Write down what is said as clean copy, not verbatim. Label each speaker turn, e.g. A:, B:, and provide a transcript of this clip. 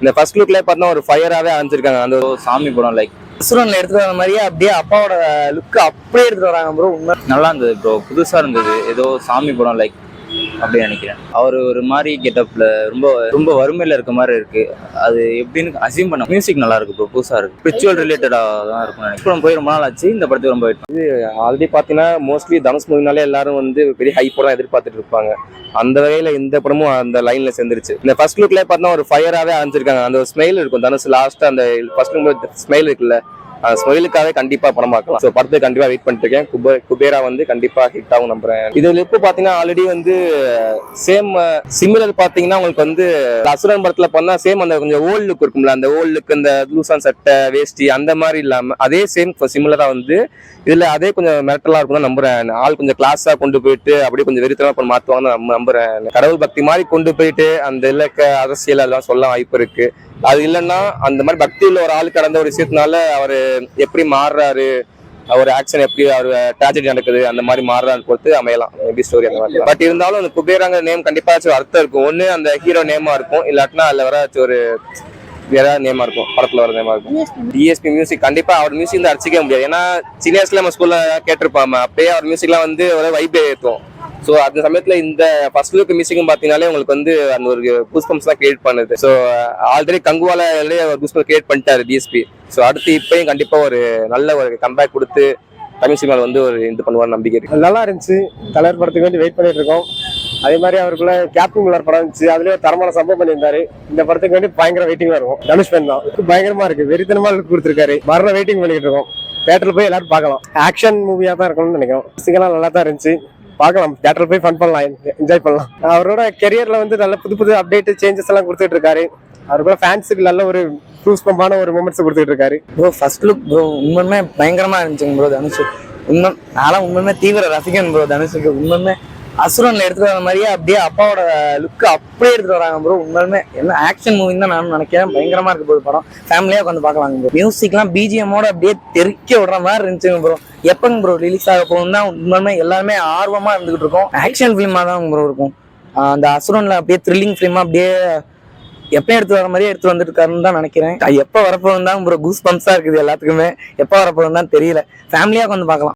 A: இந்த ஃபர்ஸ்ட் லுக்ல பார்த்தா ஒரு ஃபயராகவே ஆரம்பிச்சிருக்காங்க. அந்த
B: சாமி படம் லைக்
C: அசுரன்ல எடுத்துட்டு வர மாதிரியே அப்படியே அப்பாவோட லுக் அப்படியே எடுத்துட்டு வராங்க ப்ரோ. உண்மை
B: நல்லா இருந்தது ப்ரோ, புதுசா இருந்தது. ஏதோ சாமி படம் லைக் அப்படி நினைக்கிறேன். அவர் ஒரு மாதிரி கெட்டப்ல ரொம்ப ரொம்ப வறுமையில இருக்க மாதிரி இருக்கு. அது எப்படின்னு அசீம் பண்ண. மியூசிக் நல்லா இருக்கு ப்ரோ, புதுசா இருக்கு. ஸ்பிரிச்சுவல் ரிலேட்டடா தான் இருக்கும் நினைக்கிறேன். போய் ரொம்ப நாள் ஆச்சு, இந்த படத்துக்கு ரொம்ப வெயிட் பண்ணி.
A: ஆல்ரெடி பார்த்தீங்கன்னா மோஸ்ட்லி தனுஷ் மூவினாலே எல்லாரும் வந்து பெரிய ஹைப்போட தான் எதிர்பார்த்துட்டு இருப்பாங்க. அந்த வகையில இந்த படமும் அந்த லைன்ல சேர்ந்துருச்சு. இந்த ஃபர்ஸ்ட் லுக்ல பார்த்தா ஒரு ஃபயராகவே ஆரம்பிச்சிருக்காங்க. அந்த ஒரு ஸ்மைல் இருக்கும் தனுஷ் லாஸ்ட் அந்த ஃபர்ஸ்ட் லுக் ஸ்மைல் இருக்குல்ல, ஸ்மைலுக்காகவே கண்டிப்பா படம் பார்க்கலாம். ஸோ படத்துக்கு கண்டிப்பா வெயிட் பண்ணிட்டு இருக்கேன். குபேரா வந்து கண்டிப்பா ஹிட் ஆகும் நம்புறேன். இதுல இப்போ பாத்தீங்கன்னா ஆல்ரெடி வந்து சேம் சிமிலர் பாத்தீங்கன்னா உங்களுக்கு வந்து அசுரன் படத்துல பண்ணா சேம் அந்த கொஞ்சம் ஓல்டு லுக் இருக்கும்ல, அந்த ஓல்டு லுக் இந்த லூசான் சட்டை வேஷ்டி அந்த மாதிரி இல்லாம அதே சேம் சிமிலரா வந்து இதுல அதே கொஞ்சம் மிரட்டலா இருக்கும் தான் நம்புறேன். ஆள் கொஞ்சம் கிளாஸா கொண்டு போயிட்டு அப்படியே கொஞ்சம் வெறித்தனமா பண்ண மாத்துவாங்கன்னு நம்புறேன். கடவுள் பக்தி மாதிரி கொண்டு போயிட்டு அந்த இலக்க அரசியல் அதெல்லாம் சொல்ல வாய்ப்பு இருக்கு. அது இல்லைன்னா அந்த மாதிரி பக்தி உள்ள ஒரு ஆள் கடந்த ஒரு விஷயத்தினால அவர் எப்படி மாறுறாரு, அவர் ஆக்ஷன் எப்படி அவர் ட்ராஜடி நடக்குது அந்த மாதிரி மாறுறான்னு பொறுத்து அமையலாம் மேபி ஸ்டோரி அந்த மாதிரி. பட் இருந்தாலும் அந்த குபேராங்க நேம் கண்டிப்பா அர்த்தம் இருக்கும். ஒண்ணு அந்த ஹீரோ நேமா இருக்கும், இல்லாட்டினா அதுல வர ஒரு வேற நேமா இருக்கும், படத்துல வர நேமா இருக்கும். டிஎஸ்பி மியூசிக் கண்டிப்பா அவர் மியூசிக் வந்து அடிச்சிக்க முடியாது. ஏன்னா சின்ன வயசுல நம்ம ஸ்கூல்ல கேட்டிருப்பாங்க, அப்பயே அவர் மியூசிக்லாம் வந்து ஒரு வைப் ஏற்றும். ஸோ அந்த சமயத்துல இந்த ஃபர்ஸ்ட் லுக் மியூசிக்கும் பார்த்தீங்கன்னாலே உங்களுக்கு வந்து அந்த ஒரு கூஸ்பம்ஸ் தான் கிரியேட் பண்ணுது. ஸோ ஆல்ரெடி கங்குவால ஒரு கூஸ்பம் கிரியேட் பண்ணிட்டாரு டிஎஸ்பி. ஸோ அடுத்து இப்பயும் கண்டிப்பா ஒரு நல்ல ஒரு கம்பேக் கொடுத்து தமிழ் சினிமாவில் வந்து ஒரு இது பண்ணுவார் நம்பிக்கை இருக்கு.
D: நல்லா இருந்துச்சு. தலைவர் படத்துக்கு வேண்டி வெயிட் பண்ணிட்டு இருக்கோம். அதே மாதிரி அவருக்குள்ள கேப்டன் மில்லர் படம் இருந்துச்சு, அதுலயே ஒரு தரமான சம்பவம் பண்ணியிருந்தாரு. இந்த படத்துக்கு வேண்டி பயங்கர வெயிட்டிங் இருக்கும். தனுஷ் ஃபேன் தான், பயங்கரமா இருக்கு, வெறித்தனமா லுக் கொடுத்துருக்காரு. மரண வெயிட்டிங் பண்ணிட்டு இருக்கோம். தியேட்டர்ல போய் எல்லாரும் பார்க்கலாம். ஆக்ஷன் மூவியா தான் இருக்கணும்னு நினைக்கிறோம். மியூசிக்கெல்லாம் நல்லா தான் இருந்துச்சு, பார்க்கலாம். தியேட்டர்ல போய் ஃபன் பண்ணலாம், என்ஜாய் பண்ணலாம். அவரோட கெரியர்ல வந்து நல்ல புது புது அப்டேட் சேஞ்சஸ் எல்லாம் கொடுத்துட்டு இருக்காரு. அவருக்குள்ள ஃபேன்ஸுக்கு நல்ல ஒரு ப்ரூஸ்பமான ஒரு மூமெண்ட்ஸ் கொடுத்துட்டு இருக்காரு.
C: ப்ரோ ஃபர்ஸ்ட் லுக் ப்ரோ உண்மையுமே பயங்கரமா இருந்துச்சுங்க ப்ரோ. தனுஷ் உண்மை நானும் உண்மையுமே தீவிர ரசிகன் ப்ரோ. தனுஷுக்கு உண்மையுமே அசுரன்ல எடுத்துட்டு வர மாதிரியே அப்படியே அப்பாவோட லுக்கு அப்படியே எடுத்துட்டு வராங்க ப்ரோ. உண்மையுமே என்ன ஆக்ஷன் மூவின்னு தான் நான் நினைக்கிறேன். பயங்கரமா இருக்கு போது படம், ஃபேமிலியா உட்காந்து பார்க்கலாங்க ப்ரோ. மியூசிக்லாம் பிஜிஎம்மோட அப்படியே தெறிக்க விடுற மாதிரி இருந்துச்சுங்க ப்ரோ. எப்பங்க ப்ரோ ரிலீஸ் ஆக போகும் தான் உண்மையுமே எல்லாருமே ஆர்வமா இருந்துகிட்டு இருக்கோம். ஆக்ஷன் ஃபிலிமா தான் ப்ரோ இருக்கும். அந்த அசுரன்ல அப்படியே த்ரில்லிங் ஃபிலிமா அப்படியே எப்பயும் எடுத்து வர மாதிரியே எடுத்து வந்துட்டு இருக்காருன்னு தான் நினைக்கிறேன். எப்போ வரப்போகுது தான் ப்ரோ கூஸ் பம்ப்ஸா இருக்குது எல்லாத்துக்குமே. எப்போ வரப்போகுது தான் தெரியல. ஃபேமிலியா உட்காந்து பார்க்கலாம்.